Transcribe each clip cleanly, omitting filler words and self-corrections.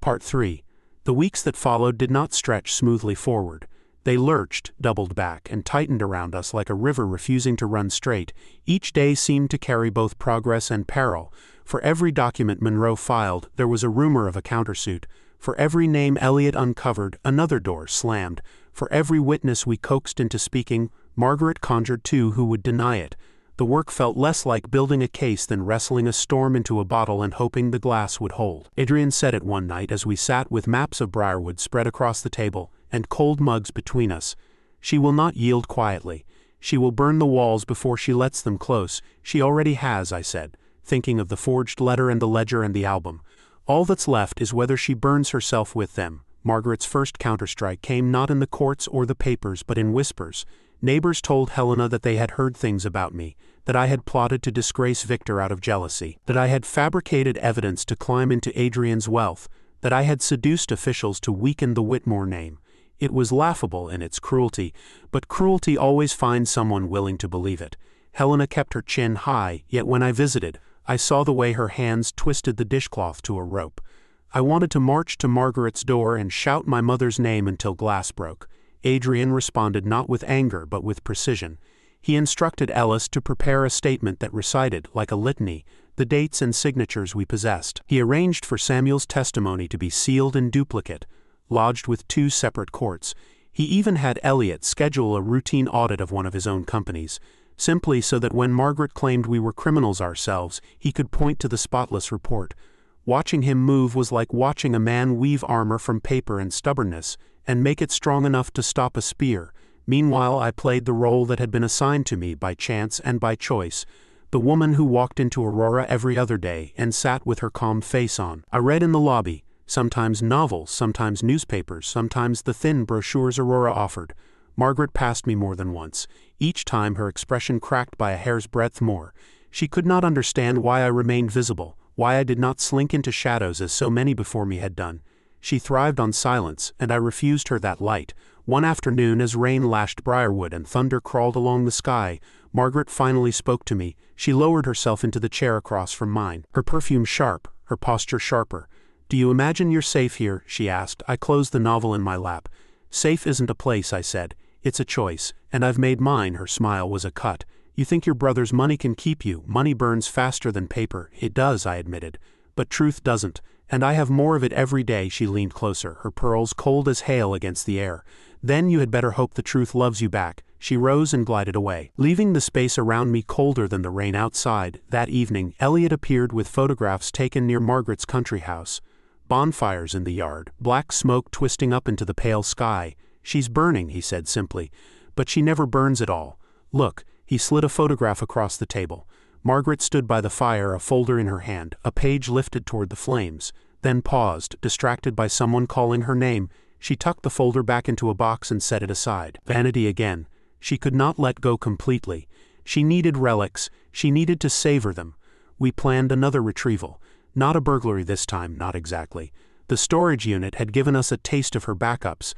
Part 3. The weeks that followed did not stretch smoothly forward. They lurched, doubled back, and tightened around us like a river refusing to run straight. Each day seemed to carry both progress and peril. For every document Monroe filed, there was a rumor of a countersuit. For every name Elliot uncovered, another door slammed. For every witness we coaxed into speaking, Margaret conjured two who would deny it. The work felt less like building a case than wrestling a storm into a bottle and hoping the glass would hold. Adrian said it one night as we sat with maps of Briarwood spread across the table, and cold mugs between us. She will not yield quietly. She will burn the walls before she lets them close. She already has, I said, thinking of the forged letter and the ledger and the album. All that's left is whether she burns herself with them. Margaret's first counterstrike came not in the courts or the papers but in whispers. Neighbors told Helena that they had heard things about me, that I had plotted to disgrace Victor out of jealousy, that I had fabricated evidence to climb into Adrian's wealth, that I had seduced officials to weaken the Whitmore name. It was laughable in its cruelty, but cruelty always finds someone willing to believe it. Helena kept her chin high, yet when I visited, I saw the way her hands twisted the dishcloth to a rope. I wanted to march to Margaret's door and shout my mother's name until glass broke. Adrian responded not with anger but with precision. He instructed Ellis to prepare a statement that recited, like a litany, the dates and signatures we possessed. He arranged for Samuel's testimony to be sealed in duplicate, lodged with 2 separate courts. He even had Elliot schedule a routine audit of one of his own companies, simply so that when Margaret claimed we were criminals ourselves, he could point to the spotless report. Watching him move was like watching a man weave armor from paper and stubbornness, and make it strong enough to stop a spear. Meanwhile, I played the role that had been assigned to me by chance and by choice, the woman who walked into Aurora every other day and sat with her calm face on. I read in the lobby, sometimes novels, sometimes newspapers, sometimes the thin brochures Aurora offered. Margaret passed me more than once, each time her expression cracked by a hair's breadth more. She could not understand why I remained visible, why I did not slink into shadows as so many before me had done. She thrived on silence, and I refused her that light. One afternoon, as rain lashed Briarwood and thunder crawled along the sky, Margaret finally spoke to me. She lowered herself into the chair across from mine, her perfume sharp, her posture sharper. "Do you imagine you're safe here?" she asked. I closed the novel in my lap. "Safe isn't a place," I said. "It's a choice, and I've made mine." Her smile was a cut. "You think your brother's money can keep you. Money burns faster than paper." "It does," I admitted. "But truth doesn't. And I have more of it every day." She leaned closer, her pearls cold as hail against the air. "Then you had better hope the truth loves you back." She rose and glided away, leaving the space around me colder than the rain outside. That evening, Elliot appeared with photographs taken near Margaret's country house. Bonfires in the yard, black smoke twisting up into the pale sky. "She's burning," he said simply. "But she never burns at all. Look." He slid a photograph across the table. Margaret stood by the fire, a folder in her hand, a page lifted toward the flames, then paused, distracted by someone calling her name. She tucked the folder back into a box and set it aside. Vanity again. She could not let go completely. She needed relics. She needed to savor them. We planned another retrieval. Not a burglary this time, not exactly. The storage unit had given us a taste of her backups.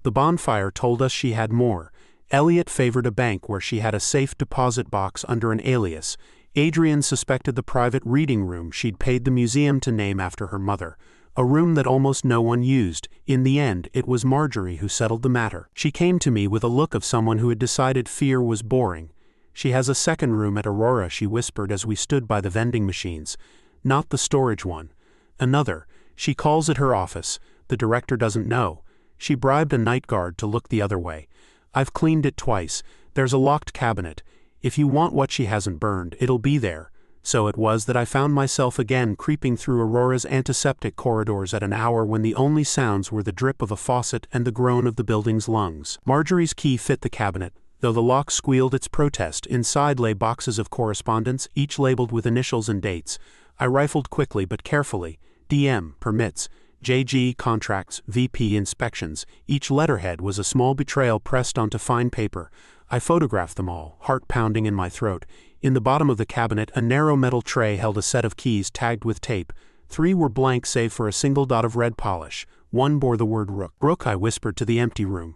The bonfire told us she had more. Elliot favored a bank where she had a safe deposit box under an alias. Adrian suspected the private reading room she'd paid the museum to name after her mother, a room that almost no one used. In the end, it was Marjorie who settled the matter. She came to me with a look of someone who had decided fear was boring. "She has a second room at Aurora," she whispered as we stood by the vending machines. "Not the storage one. Another. She calls it her office. The director doesn't know. She bribed a night guard to look the other way. I've cleaned it twice. There's a locked cabinet. If you want what she hasn't burned, it'll be there." So it was that I found myself again creeping through Aurora's antiseptic corridors at an hour when the only sounds were the drip of a faucet and the groan of the building's lungs. Marjorie's key fit the cabinet, though the lock squealed its protest. Inside lay boxes of correspondence, each labeled with initials and dates. I rifled quickly but carefully. DM, permits, JG, contracts, VP, inspections. Each letterhead was a small betrayal pressed onto fine paper. I photographed them all, heart pounding in my throat. In the bottom of the cabinet, a narrow metal tray held a set of keys tagged with tape. 3 were blank save for a single dot of red polish. 1 bore the word rook. "Rook," I whispered to the empty room.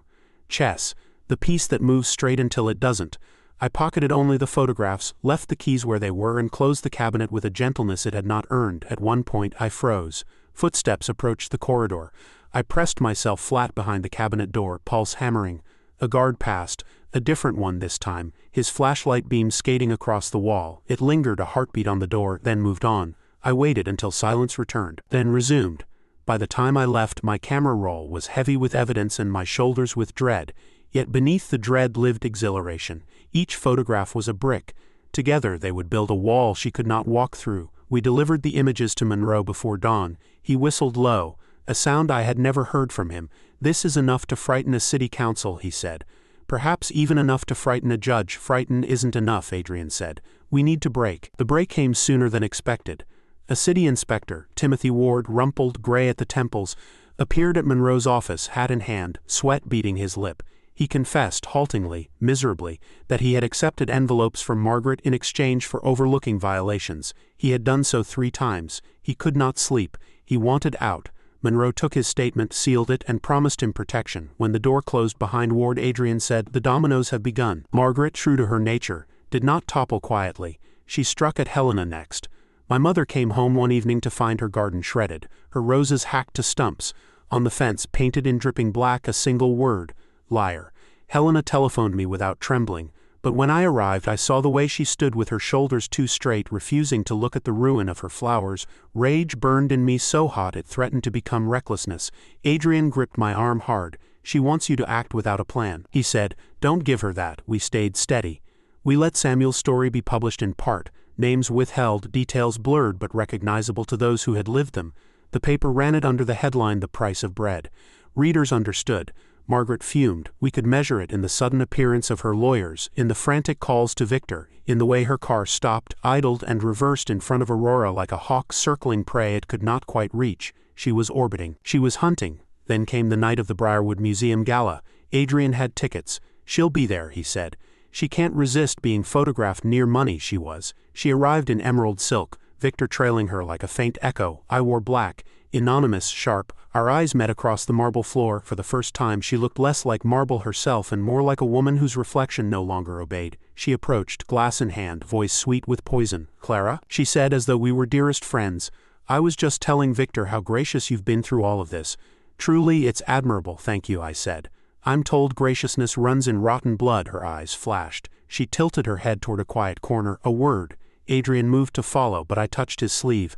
"Chess. The piece that moves straight until it doesn't." I pocketed only the photographs, left the keys where they were, and closed the cabinet with a gentleness it had not earned. At one point I froze. Footsteps approached the corridor. I pressed myself flat behind the cabinet door, pulse hammering. A guard passed, a different one this time, his flashlight beam skating across the wall. It lingered a heartbeat on the door, then moved on. I waited until silence returned, then resumed. By the time I left, my camera roll was heavy with evidence and my shoulders with dread. Yet beneath the dread lived exhilaration. Each photograph was a brick. Together they would build a wall she could not walk through. We delivered the images to Monroe before dawn. He whistled low, a sound I had never heard from him. "This is enough to frighten a city council," he said. "Perhaps even enough to frighten a judge." "Frighten isn't enough," Adrian said. "We need to break." The break came sooner than expected. A city inspector, Timothy Ward, rumpled, gray at the temples, appeared at Monroe's office, hat in hand, sweat beading his lip. He confessed, haltingly, miserably, that he had accepted envelopes from Margaret in exchange for overlooking violations. He had done so 3 times. He could not sleep. He wanted out. Monroe took his statement, sealed it, and promised him protection. When the door closed behind Ward, Adrian said, "The dominoes have begun." Margaret, true to her nature, did not topple quietly. She struck at Helena next. My mother came home one evening to find her garden shredded, her roses hacked to stumps. On the fence, painted in dripping black, a single word: liar. Helena telephoned me without trembling, but when I arrived I saw the way she stood with her shoulders too straight, refusing to look at the ruin of her flowers. Rage burned in me so hot it threatened to become recklessness. Adrian gripped my arm hard. "She wants you to act without a plan," he said. "Don't give her that." We stayed steady. We let Samuel's story be published in part, names withheld, details blurred but recognizable to those who had lived them. The paper ran it under the headline, "The Price of Bread." Readers understood. Margaret fumed. We could measure it in the sudden appearance of her lawyers, in the frantic calls to Victor, in the way her car stopped, idled, and reversed in front of Aurora like a hawk circling prey it could not quite reach. She was orbiting. She was hunting. Then came the night of the Briarwood Museum Gala. Adrian had tickets. "She'll be there," he said. "She can't resist being photographed near money," she was. She arrived in emerald silk, Victor trailing her like a faint echo. I wore black, anonymous, sharp. Our eyes met across the marble floor. For the first time she looked less like marble herself and more like a woman whose reflection no longer obeyed. She approached, glass in hand, voice sweet with poison. "Clara," she said as though we were dearest friends, "I was just telling Victor how gracious you've been through all of this." "Truly, it's admirable, thank you," I said. "I'm told graciousness runs in rotten blood." Her eyes flashed. She tilted her head toward a quiet corner. "A word." Adrian moved to follow, but I touched his sleeve.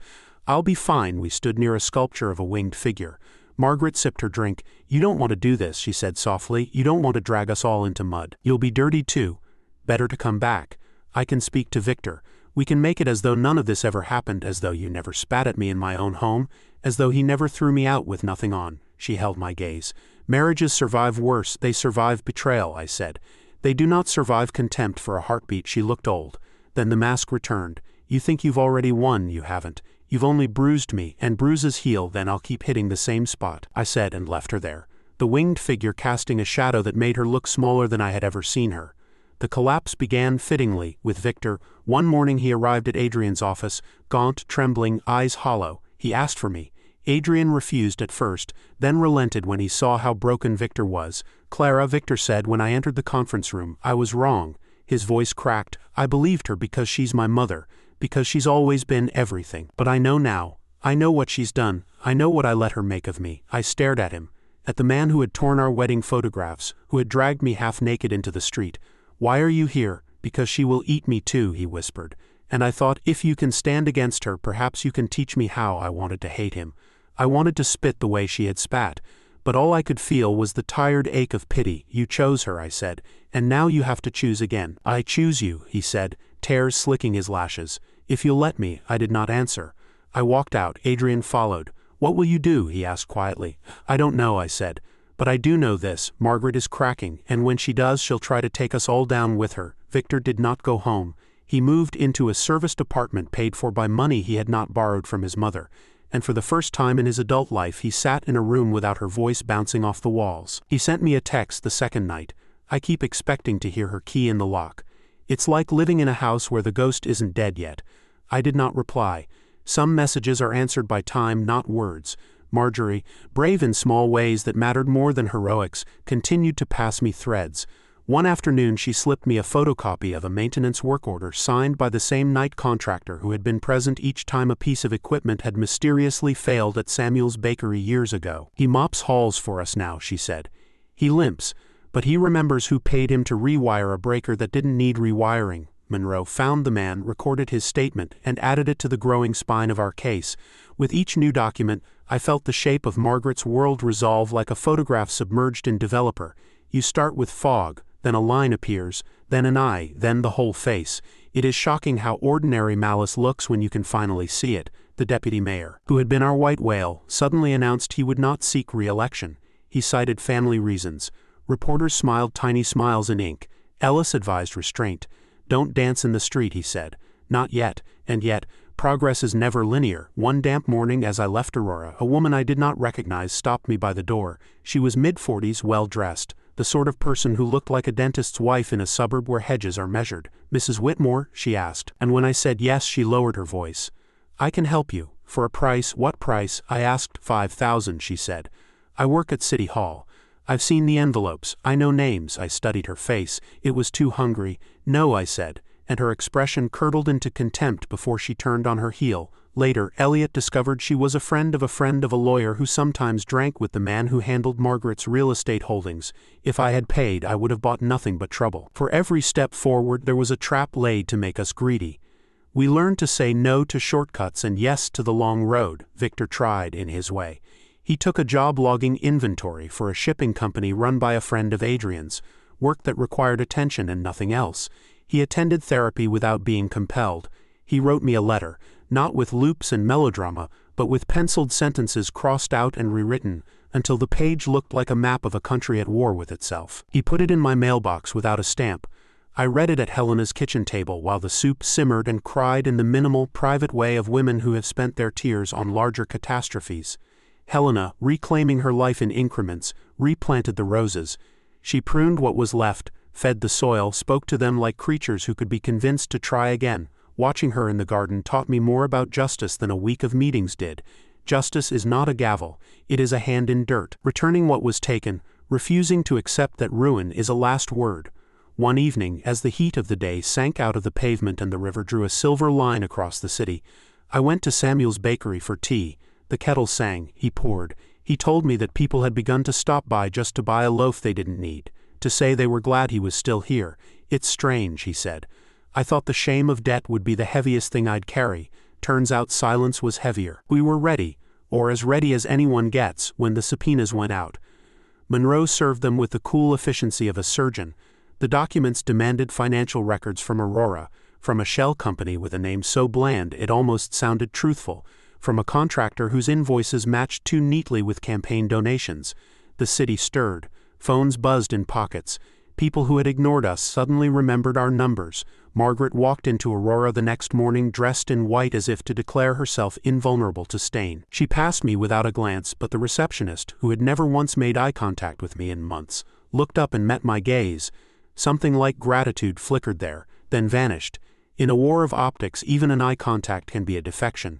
"I'll be fine." We stood near a sculpture of a winged figure. Margaret sipped her drink. "You don't want to do this," she said softly. "You don't want to drag us all into mud. You'll be dirty too. Better to come back. I can speak to Victor. We can make it as though none of this ever happened, as though you never spat at me in my own home, as though he never threw me out with nothing on." She held my gaze. "Marriages survive worse. They survive betrayal," I said. "They do not survive contempt for a heartbeat." She looked old. Then the mask returned. "You think you've already won. You haven't. You've only bruised me, and bruises heal, then I'll keep hitting the same spot," I said and left her there, the winged figure casting a shadow that made her look smaller than I had ever seen her. The collapse began fittingly with Victor. One morning he arrived at Adrian's office, gaunt, trembling, eyes hollow. He asked for me. Adrian refused at first, then relented when he saw how broken Victor was. "Clara," Victor said when I entered the conference room, "I was wrong." His voice cracked. "I believed her because she's my mother, because she's always been everything. But I know now. I know what she's done. I know what I let her make of me." I stared at him, at the man who had torn our wedding photographs, who had dragged me half naked into the street. "Why are you here?" "Because she will eat me too," he whispered. And I thought, if you can stand against her, perhaps you can teach me how. I wanted to hate him. I wanted to spit the way she had spat. But all I could feel was the tired ache of pity. "You chose her," I said, "and now you have to choose again." "I choose you," he said, tears slicking his lashes. "If you'll let me." I did not answer. I walked out. Adrian followed. "What will you do?" he asked quietly. "I don't know," I said. "But I do know this. Margaret is cracking, and when she does, she'll try to take us all down with her." Victor did not go home. He moved into a serviced apartment paid for by money he had not borrowed from his mother. And for the first time in his adult life he sat in a room without her voice bouncing off the walls. He sent me a text the second night. "I keep expecting to hear her key in the lock. It's like living in a house where the ghost isn't dead yet." I did not reply. Some messages are answered by time, not words. Marjorie, brave in small ways that mattered more than heroics, continued to pass me threads. One afternoon she slipped me a photocopy of a maintenance work order signed by the same night contractor who had been present each time a piece of equipment had mysteriously failed at Samuel's bakery years ago. "He mops halls for us now," she said. "He limps, but he remembers who paid him to rewire a breaker that didn't need rewiring." Monroe found the man, recorded his statement, and added it to the growing spine of our case. With each new document, I felt the shape of Margaret's world resolve like a photograph submerged in developer. You start with fog, then a line appears, then an eye, then the whole face. It is shocking how ordinary malice looks when you can finally see it. The deputy mayor, who had been our white whale, suddenly announced he would not seek re-election. He cited family reasons. Reporters smiled tiny smiles in ink. Ellis advised restraint. "Don't dance in the street," he said. "Not yet," and yet, progress is never linear. One damp morning as I left Aurora, a woman I did not recognize stopped me by the door. She was mid-40s, well-dressed, the sort of person who looked like a dentist's wife in a suburb where hedges are measured. "Mrs. Whitmore?" she asked, and when I said yes, she lowered her voice. "I can help you. For a price." "What price?" I asked. "$5,000, she said. "I work at City Hall. I've seen the envelopes. I know names." I studied her face. It was too hungry. "No," I said, and her expression curdled into contempt before she turned on her heel. Later, Elliot discovered she was a friend of a lawyer who sometimes drank with the man who handled Margaret's real estate holdings. If I had paid, I would have bought nothing but trouble. For every step forward, there was a trap laid to make us greedy. We learned to say no to shortcuts and yes to the long road. Victor tried in his way. He took a job logging inventory for a shipping company run by a friend of Adrian's, work that required attention and nothing else. He attended therapy without being compelled. He wrote me a letter, not with loops and melodrama, but with penciled sentences crossed out and rewritten, until the page looked like a map of a country at war with itself. He put it in my mailbox without a stamp. I read it at Helena's kitchen table while the soup simmered and cried in the minimal, private way of women who have spent their tears on larger catastrophes. Helena, reclaiming her life in increments, replanted the roses. She pruned what was left, fed the soil, spoke to them like creatures who could be convinced to try again. Watching her in the garden taught me more about justice than a week of meetings did. Justice is not a gavel, it is a hand in dirt, returning what was taken, refusing to accept that ruin is a last word. One evening, as the heat of the day sank out of the pavement and the river drew a silver line across the city, I went to Samuel's bakery for tea. The kettle sang, he poured. He told me that people had begun to stop by just to buy a loaf they didn't need, to say they were glad he was still here. "It's strange," he said. "I thought the shame of debt would be the heaviest thing I'd carry. Turns out silence was heavier." We were ready, or as ready as anyone gets, when the subpoenas went out. Monroe served them with the cool efficiency of a surgeon. The documents demanded financial records from Aurora, from a shell company with a name so bland it almost sounded truthful, from a contractor whose invoices matched too neatly with campaign donations. The city stirred. Phones buzzed in pockets. People who had ignored us suddenly remembered our numbers. Margaret walked into Aurora the next morning dressed in white as if to declare herself invulnerable to stain. She passed me without a glance, but the receptionist, who had never once made eye contact with me in months, looked up and met my gaze. Something like gratitude flickered there, then vanished. In a war of optics, even an eye contact can be a defection.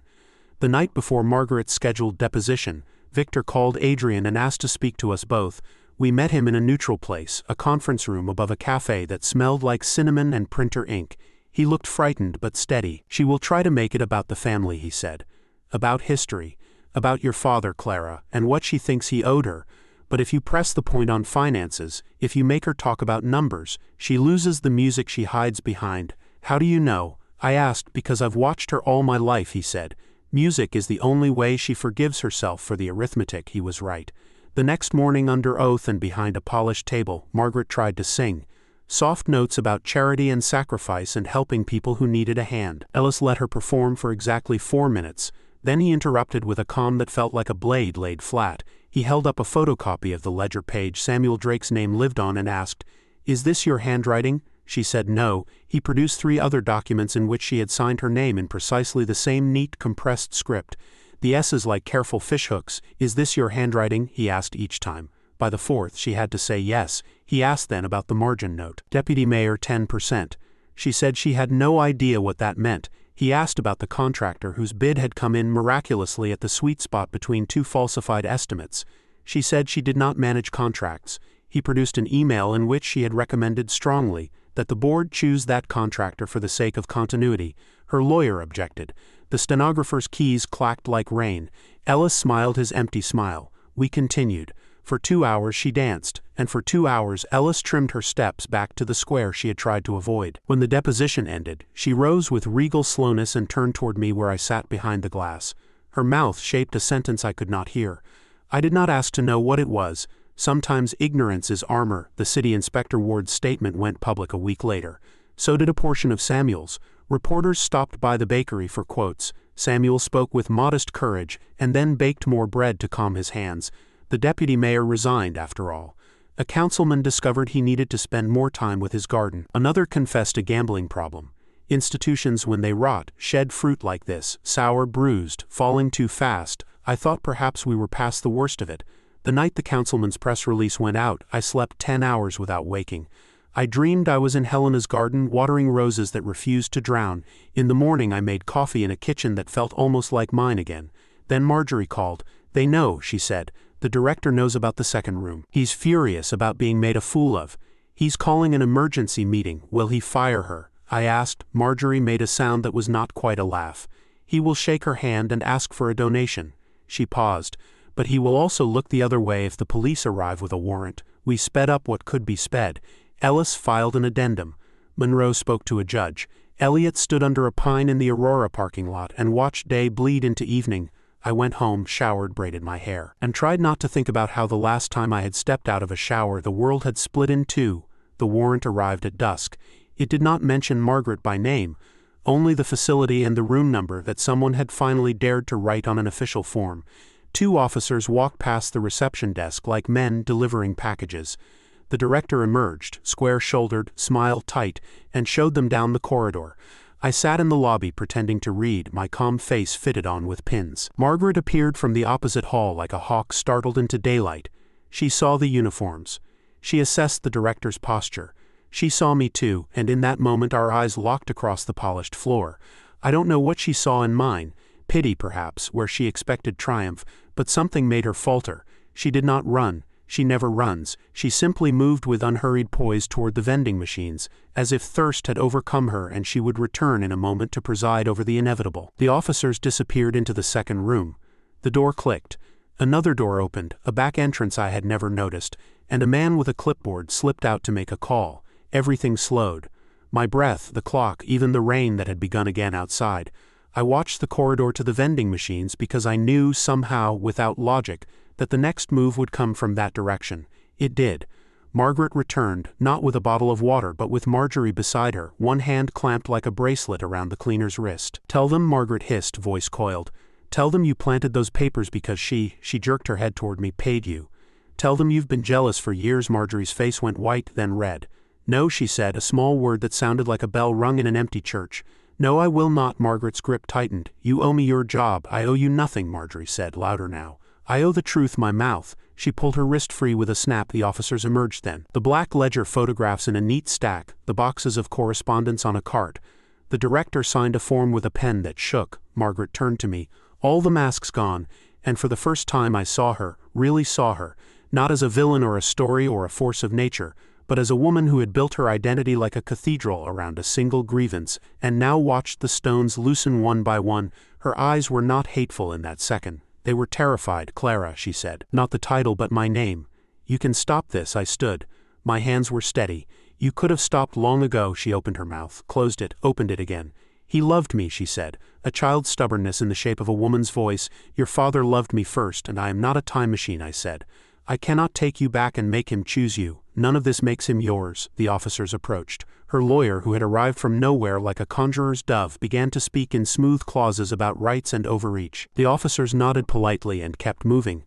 The night before Margaret's scheduled deposition, Victor called Adrian and asked to speak to us both. We met him in a neutral place, a conference room above a cafe that smelled like cinnamon and printer ink. He looked frightened but steady. "She will try to make it about the family," he said. "About history. About your father, Clara, and what she thinks he owed her. But if you press the point on finances, if you make her talk about numbers, she loses the music she hides behind." "How do you know?" I asked. "Because I've watched her all my life," he said. "Music is the only way she forgives herself for the arithmetic." He was right. The next morning, under oath and behind a polished table, Margaret tried to sing. Soft notes about charity and sacrifice and helping people who needed a hand. Ellis let her perform for exactly 4 minutes. Then he interrupted with a calm that felt like a blade laid flat. He held up a photocopy of the ledger page Samuel Drake's name lived on and asked, "Is this your handwriting?" She said no. He produced 3 other documents in which she had signed her name in precisely the same neat, compressed script. The S's like careful fishhooks. "Is this your handwriting?" he asked each time. By the 4th, she had to say yes. He asked then about the margin note. "Deputy Mayor, 10%. She said she had no idea what that meant. He asked about the contractor whose bid had come in miraculously at the sweet spot between 2 falsified estimates. She said she did not manage contracts. He produced an email in which she had recommended strongly that the board choose that contractor for the sake of continuity. Her lawyer objected. The stenographer's keys clacked like rain. Ellis smiled his empty smile. We continued. For 2 hours she danced, and for 2 hours Ellis trimmed her steps back to the square she had tried to avoid. When the deposition ended, she rose with regal slowness and turned toward me where I sat behind the glass. Her mouth shaped a sentence I could not hear. I did not ask to know what it was. Sometimes ignorance is armor. The city inspector Ward's statement went public a week later. So did a portion of Samuel's. Reporters stopped by the bakery for quotes. Samuel spoke with modest courage, and then baked more bread to calm his hands. The deputy mayor resigned, after all. A councilman discovered he needed to spend more time with his garden. Another confessed a gambling problem. Institutions, when they rot, shed fruit like this, sour, bruised, falling too fast. I thought perhaps we were past the worst of it. The night the councilman's press release went out, I slept 10 hours without waking. I dreamed I was in Helena's garden, watering roses that refused to drown. In the morning I made coffee in a kitchen that felt almost like mine again. Then Marjorie called. They know, she said. The director knows about the second room. He's furious about being made a fool of. He's calling an emergency meeting. Will he fire her? I asked. Marjorie made a sound that was not quite a laugh. He will shake her hand and ask for a donation. She paused. But he will also look the other way if the police arrive with a warrant. We sped up what could be sped. Ellis filed an addendum. Monroe spoke to a judge. Elliot stood under a pine in the Aurora parking lot and watched day bleed into evening. I went home, showered, braided my hair, and tried not to think about how the last time I had stepped out of a shower the world had split in two. The warrant arrived at dusk. It did not mention Margaret by name, only the facility and the room number that someone had finally dared to write on an official form. 2 officers walked past the reception desk like men delivering packages. The director emerged, square-shouldered, smiled tight, and showed them down the corridor. I sat in the lobby pretending to read, my calm face fitted on with pins. Margaret appeared from the opposite hall like a hawk startled into daylight. She saw the uniforms. She assessed the director's posture. She saw me too, and in that moment our eyes locked across the polished floor. I don't know what she saw in mine. Pity, perhaps, where she expected triumph, but something made her falter. She did not run. She never runs. She simply moved with unhurried poise toward the vending machines, as if thirst had overcome her and she would return in a moment to preside over the inevitable. The officers disappeared into the second room. The door clicked. Another door opened, a back entrance I had never noticed, and a man with a clipboard slipped out to make a call. Everything slowed. My breath, the clock, even the rain that had begun again outside. I watched the corridor to the vending machines because I knew somehow, without logic, that the next move would come from that direction. It did. Margaret returned, not with a bottle of water but with Marjorie beside her, one hand clamped like a bracelet around the cleaner's wrist. Tell them, Margaret hissed, voice coiled. Tell them you planted those papers because she jerked her head toward me, paid you. Tell them you've been jealous for years. Marjorie's face went white, then red. No, she said, a small word that sounded like a bell rung in an empty church. No, I will not. Margaret's grip tightened. You owe me your job. I owe you nothing, Marjorie said, louder now. I owe the truth my mouth. She pulled her wrist free with a snap. The officers emerged then. The black ledger photographs in a neat stack, the boxes of correspondence on a cart. The director signed a form with a pen that shook. Margaret turned to me. All the masks gone, and for the first time I saw her, really saw her, not as a villain or a story or a force of nature, but as a woman who had built her identity like a cathedral around a single grievance, and now watched the stones loosen one by one. Her eyes were not hateful in that second. They were terrified. Clara, she said. Not the title but my name. You can stop this. I stood. My hands were steady. You could have stopped long ago. She opened her mouth, closed it, opened it again. He loved me, she said, a child's stubbornness in the shape of a woman's voice. Your father loved me first, and I am not a time machine, I said. I cannot take you back and make him choose you. None of this makes him yours. The officers approached. Her lawyer, who had arrived from nowhere like a conjurer's dove, began to speak in smooth clauses about rights and overreach. The officers nodded politely and kept moving.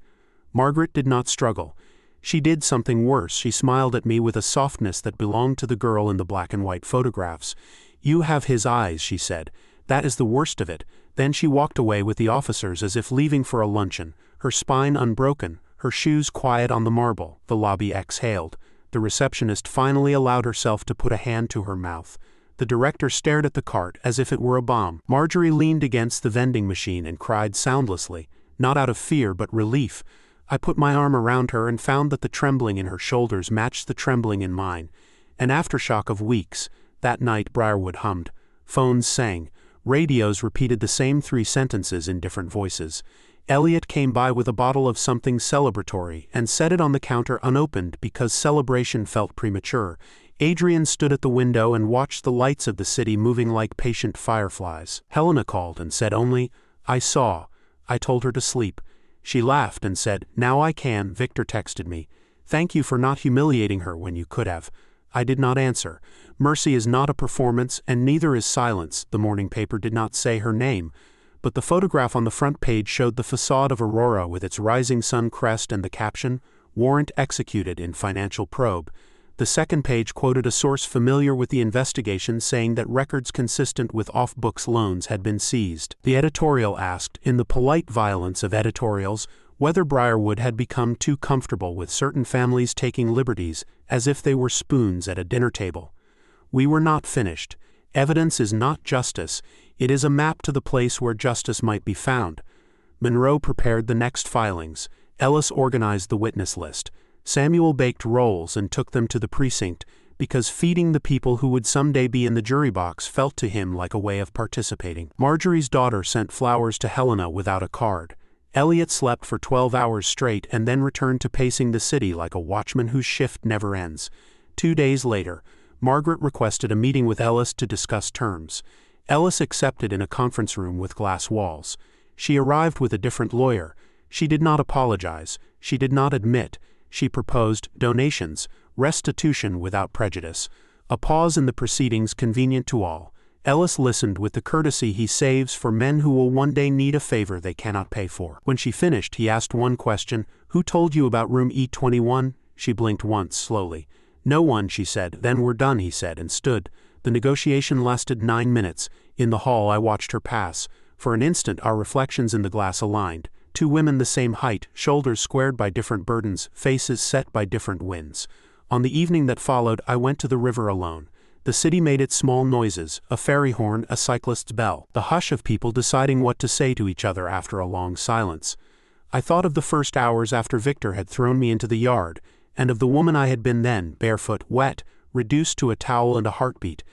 Margaret did not struggle. She did something worse. She smiled at me with a softness that belonged to the girl in the black and white photographs. You have his eyes, she said. That is the worst of it. Then she walked away with the officers as if leaving for a luncheon, her spine unbroken, her shoes quiet on the marble. The lobby exhaled. The receptionist finally allowed herself to put a hand to her mouth. The director stared at the cart as if it were a bomb. Marjorie leaned against the vending machine and cried soundlessly, not out of fear but relief. I put my arm around her and found that the trembling in her shoulders matched the trembling in mine. An aftershock of weeks. That night Briarwood hummed. Phones sang. Radios repeated the same 3 sentences in different voices. Elliot came by with a bottle of something celebratory and set it on the counter unopened because celebration felt premature. Adrian stood at the window and watched the lights of the city moving like patient fireflies. Helena called and said only, "I saw." I told her to sleep. She laughed and said, "Now I can." Victor texted me, "Thank you for not humiliating her when you could have." I did not answer. Mercy is not a performance, and neither is silence. The morning paper did not say her name, but the photograph on the front page showed the facade of Aurora with its rising sun crest and the caption, "Warrant executed in financial probe." The second page quoted a source familiar with the investigation saying that records consistent with off-books loans had been seized. The editorial asked, in the polite violence of editorials, whether Briarwood had become too comfortable with certain families taking liberties, as if they were spoons at a dinner table. We were not finished. Evidence is not justice. It is a map to the place where justice might be found. Monroe prepared the next filings. Ellis organized the witness list. Samuel baked rolls and took them to the precinct, because feeding the people who would someday be in the jury box felt to him like a way of participating. Marjorie's daughter sent flowers to Helena without a card. Elliot slept for 12 hours straight and then returned to pacing the city like a watchman whose shift never ends. 2 days later, Margaret requested a meeting with Ellis to discuss terms. Ellis accepted in a conference room with glass walls. She arrived with a different lawyer. She did not apologize. She did not admit. She proposed donations, restitution without prejudice. A pause in the proceedings convenient to all. Ellis listened with the courtesy he saves for men who will one day need a favor they cannot pay for. When she finished, he asked one question, "Who told you about room E21? She blinked once, slowly. "No one," she said. "Then we're done," he said, and stood. The negotiation lasted 9 minutes. In the hall I watched her pass. For an instant our reflections in the glass aligned. 2 women the same height, shoulders squared by different burdens, faces set by different winds. On the evening that followed, I went to the river alone. The city made its small noises, a ferry horn, a cyclist's bell, the hush of people deciding what to say to each other after a long silence. I thought of the first hours after Victor had thrown me into the yard, and of the woman I had been then, barefoot, wet, reduced to a towel and a heartbeat.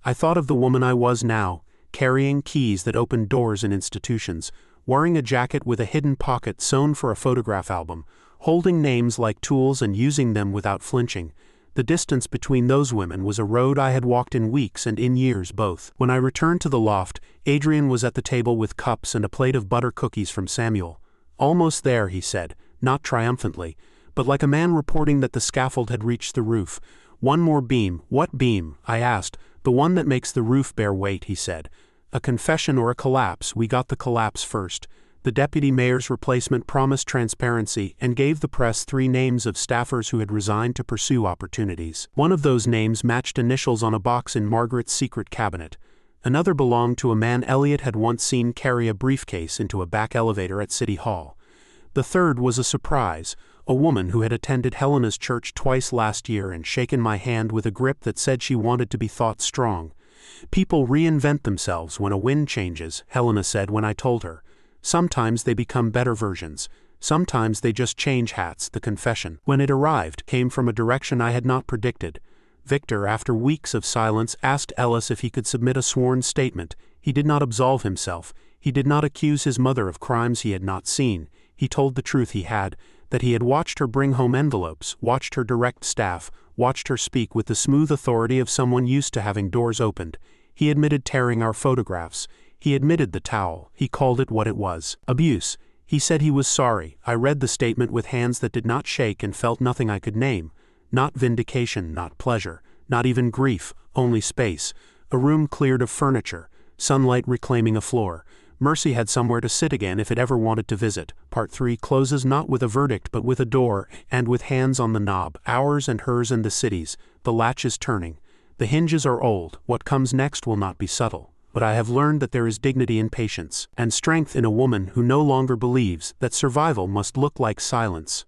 I thought of the woman I was now, carrying keys that opened doors in institutions, wearing a jacket with a hidden pocket sewn for a photograph album, holding names like tools and using them without flinching. The distance between those women was a road I had walked in weeks and in years both. When I returned to the loft, Adrian was at the table with cups and a plate of butter cookies from Samuel. "Almost there," he said, not triumphantly, but like a man reporting that the scaffold had reached the roof. "One more beam." "What beam?" I asked. "The one that makes the roof bear weight," he said. "A confession or a collapse. We got the collapse first." The deputy mayor's replacement promised transparency and gave the press 3 names of staffers who had resigned to pursue opportunities. One of those names matched initials on a box in Margaret's secret cabinet. Another belonged to a man Elliot had once seen carry a briefcase into a back elevator at City Hall. The third was a surprise, a woman who had attended Helena's church twice last year and shaken my hand with a grip that said she wanted to be thought strong. "People reinvent themselves when a wind changes," Helena said when I told her. "Sometimes they become better versions. Sometimes they just change hats." The confession, when it arrived, came from a direction I had not predicted. Victor, after weeks of silence, asked Ellis if he could submit a sworn statement. He did not absolve himself. He did not accuse his mother of crimes he had not seen. He told the truth he had, that he had watched her bring home envelopes, watched her direct staff, watched her speak with the smooth authority of someone used to having doors opened. He admitted tearing our photographs. He admitted the towel. He called it what it was. Abuse. He said he was sorry. I read the statement with hands that did not shake and felt nothing I could name. Not vindication, not pleasure, not even grief, only space. A room cleared of furniture, sunlight reclaiming a floor. Mercy had somewhere to sit again if it ever wanted to visit. Part 3 closes not with a verdict but with a door, and with hands on the knob, ours and hers and the city's. The latch is turning. The hinges are old. What comes next will not be subtle. But I have learned that there is dignity in patience, and strength in a woman who no longer believes that survival must look like silence.